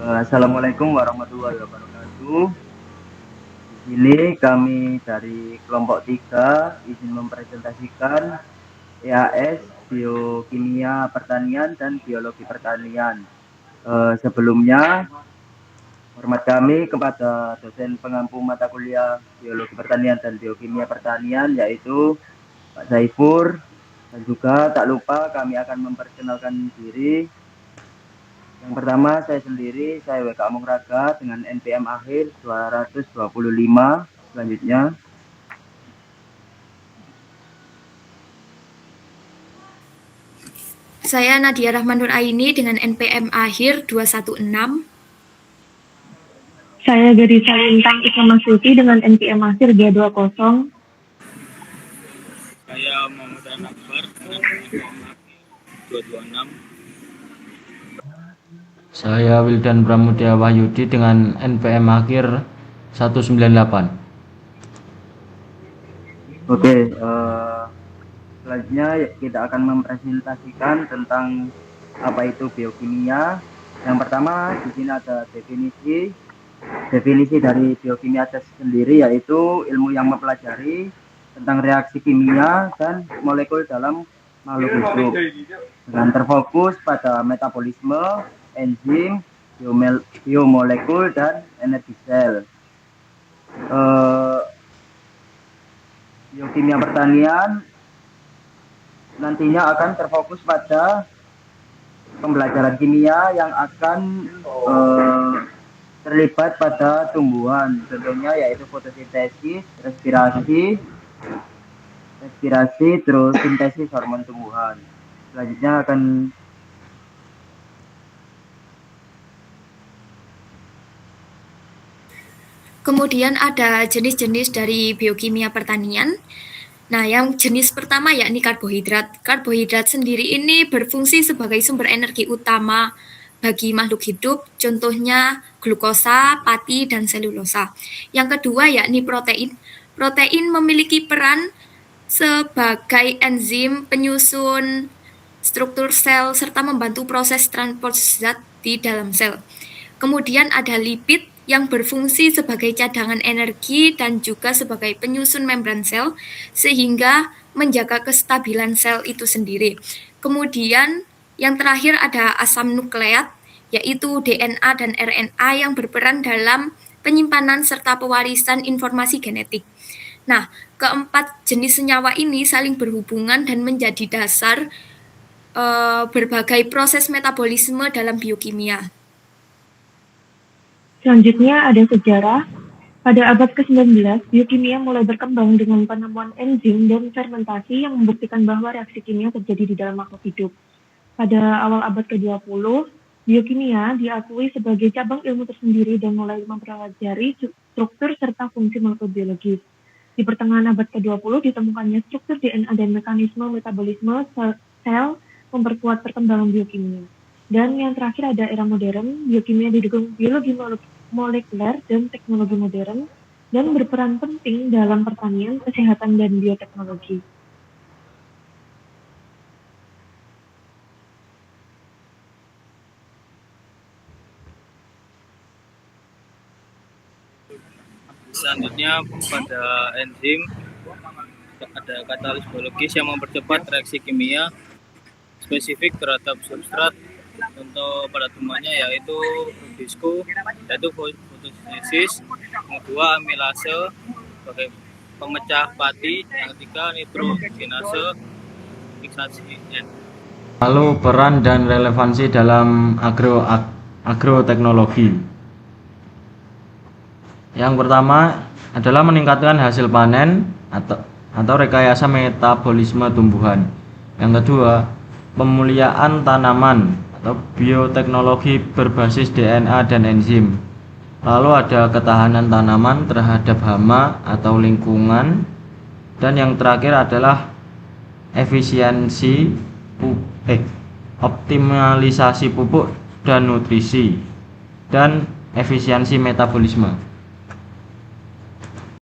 Assalamualaikum warahmatullahi wabarakatuh. Di sini kami dari kelompok 3 izin mempresentasikan EAS Biokimia Pertanian dan Biologi Pertanian. Sebelumnya, hormat kami kepada dosen pengampu mata kuliah Biologi Pertanian dan Biokimia Pertanian, yaitu Pak Zaifur, dan juga tak lupa kami akan memperkenalkan diri. Yang pertama, saya sendiri, saya WK Amung Raga dengan NPM akhir 225. Selanjutnya, Saya Nadia Rahman Nur Aini dengan NPM akhir 216. Saya Gadisa Lintang Isma Masuti dengan NPM akhir G20. Saya Muhammad Akbar dengan NPM akhir 226. Saya Wildan Pramudia Wahyudi dengan NPM akhir 198. oke. Selanjutnya kita akan mempresentasikan tentang apa itu biokimia. Yang pertama, di sini ada definisi dari biokimia itu sendiri, yaitu ilmu yang mempelajari tentang reaksi kimia dan molekul dalam makhluk hidup dengan terfokus pada metabolisme, enzim, biomolekul, dan energi sel. Biokimia pertanian nantinya akan terfokus pada pembelajaran kimia yang akan terlibat pada tumbuhan, contohnya yaitu fotosintesis, respirasi, terus sintesis hormon tumbuhan. Selanjutnya akan Kemudian ada jenis-jenis dari biokimia pertanian. Nah, yang jenis pertama yakni karbohidrat. Karbohidrat sendiri ini berfungsi sebagai sumber energi utama bagi makhluk hidup, contohnya glukosa, pati, dan selulosa. Yang kedua yakni protein. Protein memiliki peran sebagai enzim penyusun struktur sel serta membantu proses transport zat di dalam sel. Kemudian ada lipid yang berfungsi sebagai cadangan energi dan juga sebagai penyusun membran sel sehingga menjaga kestabilan sel itu sendiri. Kemudian yang terakhir ada asam nukleat yaitu DNA dan RNA yang berperan dalam penyimpanan serta pewarisan informasi genetik. Nah, keempat jenis senyawa ini saling berhubungan dan menjadi dasar berbagai proses metabolisme dalam biokimia. Selanjutnya ada sejarah. Pada abad ke-19, biokimia mulai berkembang dengan penemuan enzim dan fermentasi yang membuktikan bahwa reaksi kimia terjadi di dalam makhluk hidup. Pada awal abad ke-20, biokimia diakui sebagai cabang ilmu tersendiri dan mulai mempelajari struktur serta fungsi molekul biologis. Di pertengahan abad ke-20 ditemukannya struktur DNA dan mekanisme metabolisme sel memperkuat perkembangan biokimia. Dan yang terakhir ada era modern, biokimia didukung biologi molekuler dan teknologi modern dan berperan penting dalam pertanian, kesehatan, dan bioteknologi. Selanjutnya pada enzim ada katalis biologis yang mempercepat reaksi kimia spesifik terhadap substrat. Contoh pada temannya yaitu rubisco, yaitu fotosintesis. Yang kedua amilase sebagai pemecah pati. Yang ketiga nitrogenase fiksasi N. Lalu peran dan relevansi dalam agroteknologi. Yang pertama adalah meningkatkan hasil panen atau rekayasa metabolisme tumbuhan. Yang kedua, pemuliaan tanaman atau bioteknologi berbasis DNA dan enzim. Lalu ada ketahanan tanaman terhadap hama atau lingkungan. Dan yang terakhir adalah optimalisasi pupuk dan nutrisi dan efisiensi metabolisme.